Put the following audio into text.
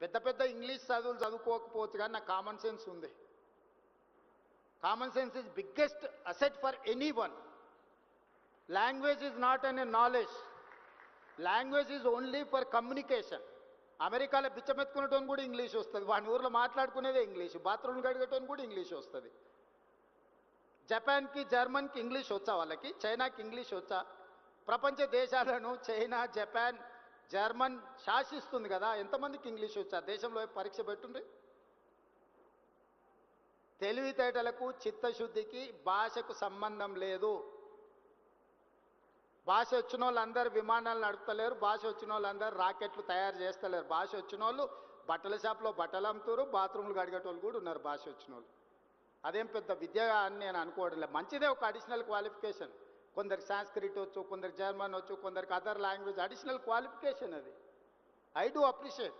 పెద్ద పెద్ద ఇంగ్లీష్ చదువులు చదువుకోకపోవచ్చు కానీ నాకు కామన్ సెన్స్ ఉంది. Common sense is biggest asset for any one. Language is not an a knowledge, language is only for communication. అమెరికాలో బిచ్చమెత్తుకునేటోని కూడా ఇంగ్లీష్ వస్తుంది, వాని ఊర్లో మాట్లాడుకునేదే ఇంగ్లీష్, బాత్రూమ్ గడిగేటోని కూడా ఇంగ్లీష్ వస్తుంది. జపాన్కి జర్మన్కి ఇంగ్లీష్ వచ్చా, వాళ్ళకి చైనాకి ఇంగ్లీష్ వచ్చా? ప్రపంచ దేశాలను చైనా, జపాన్, జర్మన్ శాసిస్తుంది కదా, ఎంతమందికి ఇంగ్లీష్ వచ్చా? దేశంలో పరీక్ష పెట్టుండ్రి. తెలివితేటలకు చిత్తశుద్ధికి భాషకు సంబంధం లేదు. భాష వచ్చిన వాళ్ళందరూ విమానాలు నడుపుతలేరు, భాష వచ్చిన వాళ్ళందరూ రాకెట్లు తయారు చేస్తలేరు. భాష వచ్చిన వాళ్ళు బట్టల షాప్లో బట్టలు అమ్ముతారు, బాత్రూమ్లు కడిగేటోళ్ళు కూడా ఉన్నారు భాష వచ్చిన వాళ్ళు. అదేం పెద్ద విద్య అని నేను అనుకోవడం లేదు. మంచిదే ఒక అడిషనల్ క్వాలిఫికేషన్. కొందరికి సాంస్క్రిట్ వచ్చు, కొందరికి జర్మన్ వచ్చు, కొందరికి అదర్ లాంగ్వేజ్, అడిషనల్ క్వాలిఫికేషన్ అది. I do appreciate.